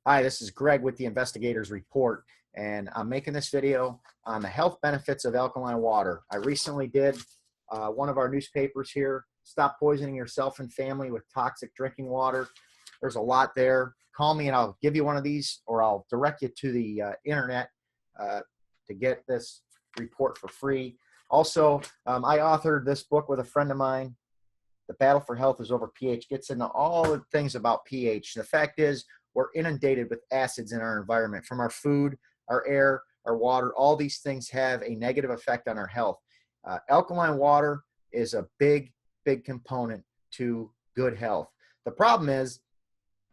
Hi, this is Greg with the Investigators Report, and I'm making this video on the health benefits of alkaline water. I recently did one of our newspapers here, Stop Poisoning Yourself and Family with Toxic Drinking Water. There's a lot there. Call me and I'll give you one of these, or I'll direct you to the internet to get this report for free. Also, I authored this book with a friend of mine. The Battle for Health is Over pH. Gets into all the things about pH. The fact is, we're inundated with acids in our environment, from our food, our air, our water. All these things have a negative effect on our health. Alkaline water is a big component to good health. The problem is,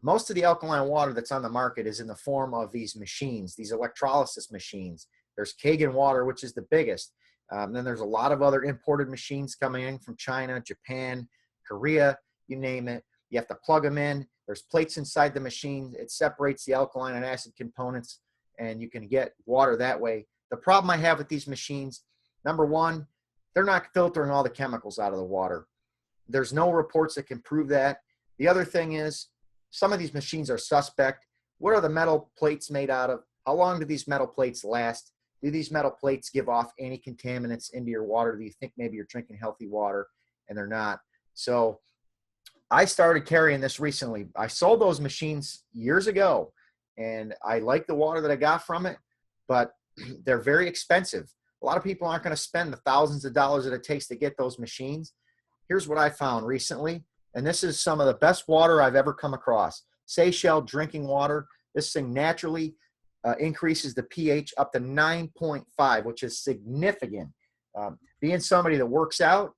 most of the alkaline water that's on the market is in the form of these machines, these electrolysis machines. There's Kangen water, which is the biggest. Then there's a lot of other imported machines coming in from China, Japan, Korea, you name it. You have to plug them in. There's plates inside the machine. It separates the alkaline and acid components, and you can get water that way. The problem I have with these machines, number one, they're not filtering all the chemicals out of the water. There's no reports that can prove that. The other thing is, some of these machines are suspect. What are the metal plates made out of? How long do these metal plates last? Do these metal plates give off any contaminants into your water? Do you think maybe you're drinking healthy water and they're not? So I started carrying this recently. I sold those machines years ago, and I like the water that I got from it, but they're very expensive. A lot of people aren't going to spend the thousands of dollars that it takes to get those machines. Here's what I found recently, and this is some of the best water I've ever come across. Seychelles drinking water. This thing naturally increases the pH up to 9.5, which is significant. Being somebody that works out,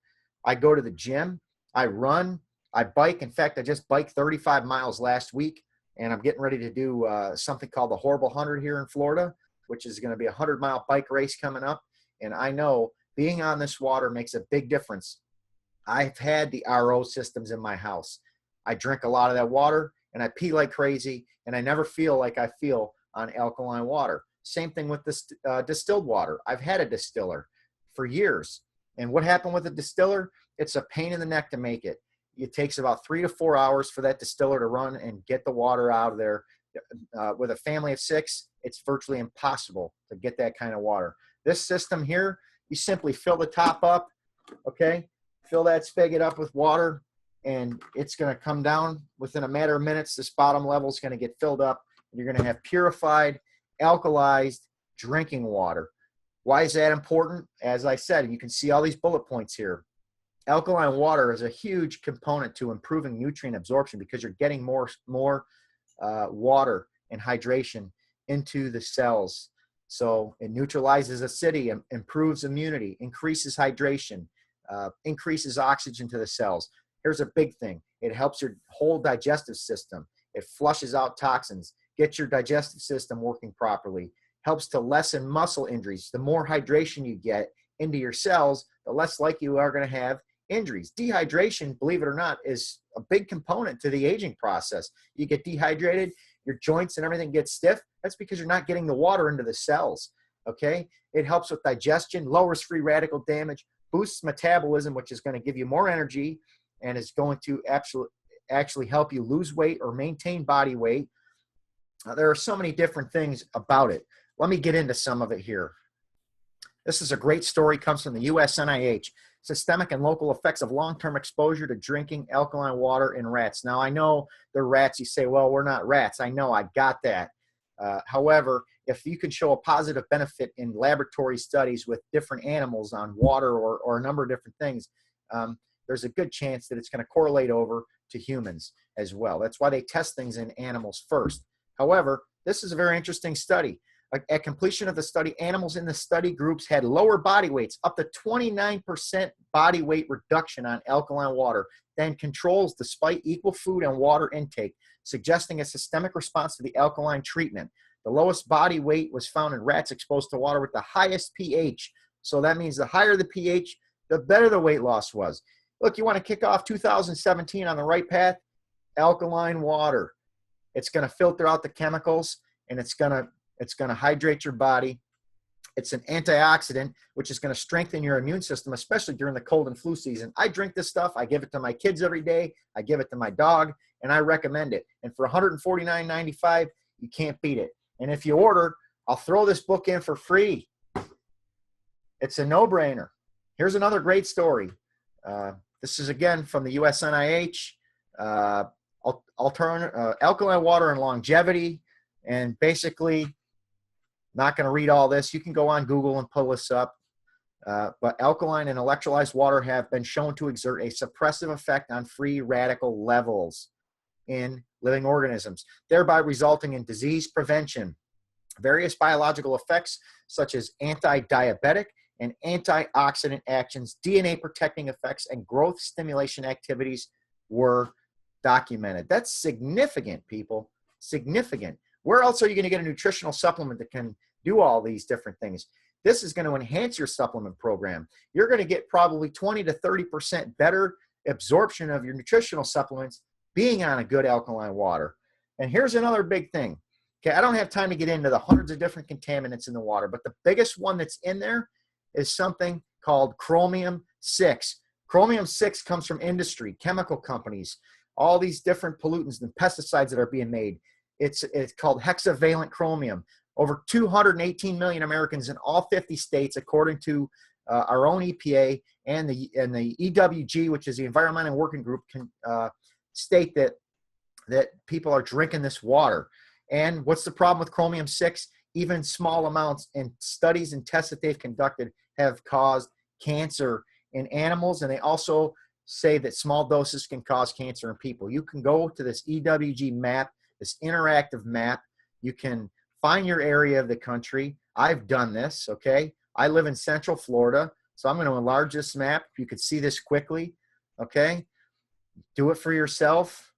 I go to the gym, I run, I bike. In fact, I just biked 35 miles last week, and I'm getting ready to do something called the Horrible 100 here in Florida, which is going to be a 100-mile bike race coming up. And I know being on this water makes a big difference. I've had the RO systems in my house. I drink a lot of that water, and I pee like crazy, and I never feel like I feel on alkaline water. Same thing with this distilled water. I've had a distiller for years. And what happened with a distiller? It's a pain in the neck to make it. It takes about 3 to 4 hours for that distiller to run and get the water out of there. With a family of 6, it's virtually impossible to get that kind of water. This system here, you simply fill the top up, okay? Fill that spigot up with water, and it's going to come down within a matter of minutes. This bottom level is going to get filled up, and you're going to have purified, alkalized drinking water. Why is that important? As I said, you can see all these bullet points here. Alkaline water is a huge component to improving nutrient absorption because you're getting more water and hydration into the cells. So it neutralizes acidity, improves immunity, increases hydration, increases oxygen to the cells. Here's a big thing. It helps your whole digestive system. It flushes out toxins, gets your digestive system working properly, helps to lessen muscle injuries. The more hydration you get into your cells, the less likely you are going to have injuries. Dehydration, believe it or not, is a big component to the aging process. You get dehydrated, your joints and everything gets stiff. That's because you're not getting the water into the cells, okay? It helps with digestion, lowers free radical damage, boosts metabolism, which is going to give you more energy and is going to actually help you lose weight or maintain body weight. There are so many different things about it. Let me get into some of it here. This is a great story, comes from the US NIH. Systemic and local effects of long-term exposure to drinking alkaline water in rats. Now, I know they're rats. You say, well, we're not rats. I know, I got that. However, if you can show a positive benefit in laboratory studies with different animals on water or a number of different things, there's a good chance that it's going to correlate over to humans as well. That's why they test things in animals first. However, this is a very interesting study. At completion of the study, animals in the study groups had lower body weights, up to 29% body weight reduction on alkaline water than controls despite equal food and water intake, suggesting a systemic response to the alkaline treatment. The lowest body weight was found in rats exposed to water with the highest pH. So that means the higher the pH, the better the weight loss was. Look, you want to kick off 2017 on the right path? Alkaline water. It's going to filter out the chemicals, and it's going to hydrate your body. It's an antioxidant, which is going to strengthen your immune system, especially during the cold and flu season. I drink this stuff. I give it to my kids every day. I give it to my dog, and I recommend it. And for $149.95, You can't beat it. And if you order, I'll throw this book in for free. It's a no-brainer. Here's another great story. This is again from the US NIH, alkaline water and longevity. And basically, not going to read all this. You can go on Google and pull this up. But alkaline and electrolyzed water have been shown to exert a suppressive effect on free radical levels in living organisms, thereby resulting in disease prevention. Various biological effects, such as anti-diabetic and antioxidant actions, DNA protecting effects, and growth stimulation activities were documented. That's significant, people. Significant. Where else are you going to get a nutritional supplement that can do all these different things? This is going to enhance your supplement program. You're going to get probably 20 to 30% better absorption of your nutritional supplements being on a good alkaline water. And here's another big thing. Okay, I don't have time to get into the hundreds of different contaminants in the water, but the biggest one that's in there is something called chromium-6. Chromium-6 comes from industry, chemical companies, all these different pollutants and pesticides that are being made. It's called hexavalent chromium. Over 218 million Americans in all 50 states, according to our own EPA and the EWG, which is the Environmental Working Group, can state that people are drinking this water. And what's the problem with chromium-6? Even small amounts in studies and tests that they've conducted have caused cancer in animals, and they also say that small doses can cause cancer in people. You can go to this EWG map, this interactive map. You can find your area of the country. I've done this, okay? I live in Central Florida, so I'm going to enlarge this map. You can see this quickly, okay? Do it for yourself.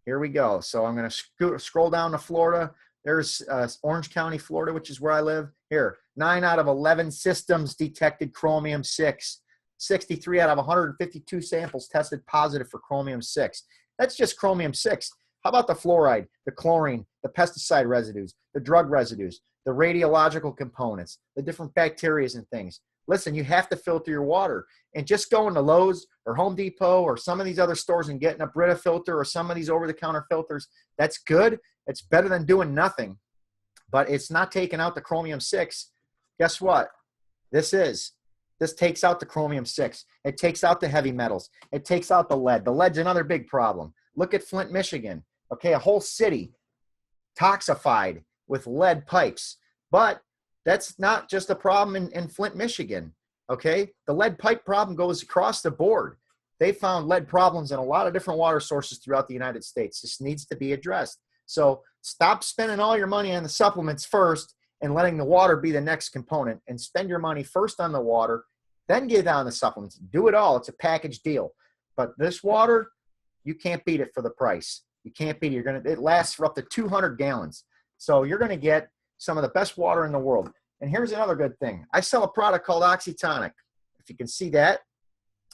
Here we go. So I'm going to scroll down to Florida. There's Orange County, Florida, which is where I live. Here, 9 out of 11 systems detected chromium-6. 63 out of 152 samples tested positive for chromium-6. That's just chromium-6. How about the fluoride, the chlorine, the pesticide residues, the drug residues, the radiological components, the different bacteria and things? Listen, you have to filter your water. And just going to Lowe's or Home Depot or some of these other stores and getting a Brita filter or some of these over-the-counter filters, that's good. It's better than doing nothing. But it's not taking out the chromium-6. Guess what? This takes out the chromium-6. It takes out the heavy metals. It takes out the lead. The lead's another big problem. Look at Flint, Michigan. Okay, a whole city toxified with lead pipes. But that's not just a problem in Flint, Michigan. Okay, the lead pipe problem goes across the board. They found lead problems in a lot of different water sources throughout the United States. This needs to be addressed. So stop spending all your money on the supplements first and letting the water be the next component, and spend your money first on the water, then get on the supplements. Do it all. It's a package deal. But this water, you can't beat it for the price. You can't beat it. It lasts for up to 200 gallons. So you're going to get some of the best water in the world. And here's another good thing. I sell a product called Oxytonic. If you can see that,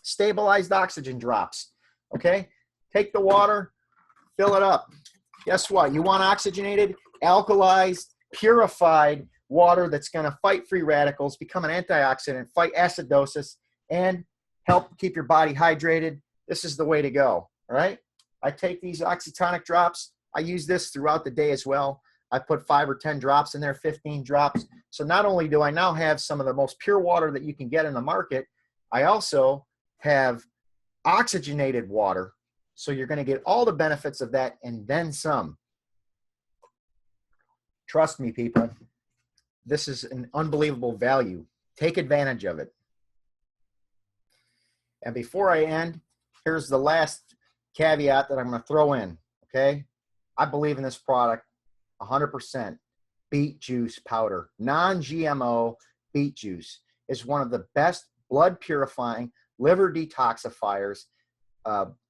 stabilized oxygen drops. Okay? Take the water, fill it up. Guess what? You want oxygenated, alkalized, purified water that's going to fight free radicals, become an antioxidant, fight acidosis, and help keep your body hydrated. This is the way to go. All right? I take these Oxytonic drops. I use this throughout the day as well. I put 5 or 10 drops in there, 15 drops. So not only do I now have some of the most pure water that you can get in the market, I also have oxygenated water. So you're going to get all the benefits of that and then some. Trust me, people. This is an unbelievable value. Take advantage of it. And before I end, here's the last caveat that I'm going to throw in, okay? I believe in this product 100%. Beet juice powder, non-GMO beet juice is one of the best blood purifying, liver detoxifiers,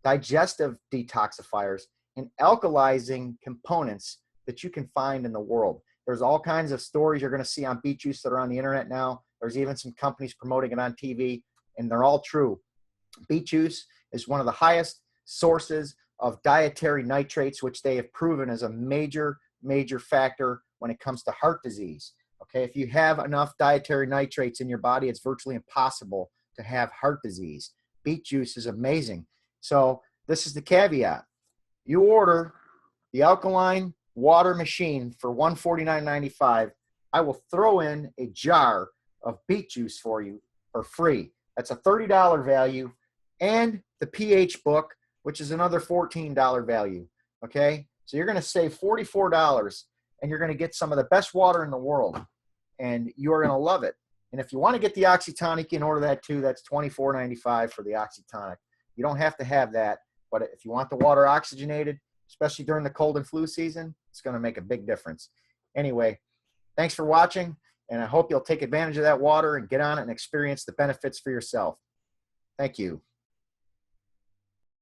digestive detoxifiers, and alkalizing components that you can find in the world. There's all kinds of stories you're going to see on beet juice that are on the internet now. There's even some companies promoting it on TV, and they're all true. Beet juice is one of the highest sources of dietary nitrates, which they have proven is a major factor when it comes to heart disease. Okay, if you have enough dietary nitrates in your body, it's virtually impossible to have heart disease. Beet juice is amazing. So this is the caveat. You order the alkaline water machine for $149.95, I will throw in a jar of beet juice for you for free. That's a $30 value, and the pH book, which is another $14 value. Okay, so you're going to save $44, and you're going to get some of the best water in the world, and you're going to love it. And if you want to get the oxytonic, you can order that too. That's $24.95 for the oxytonic. You don't have to have that, but if you want the water oxygenated, especially during the cold and flu season, it's going to make a big difference. Anyway, thanks for watching, and I hope you'll take advantage of that water and get on it and experience the benefits for yourself. Thank you.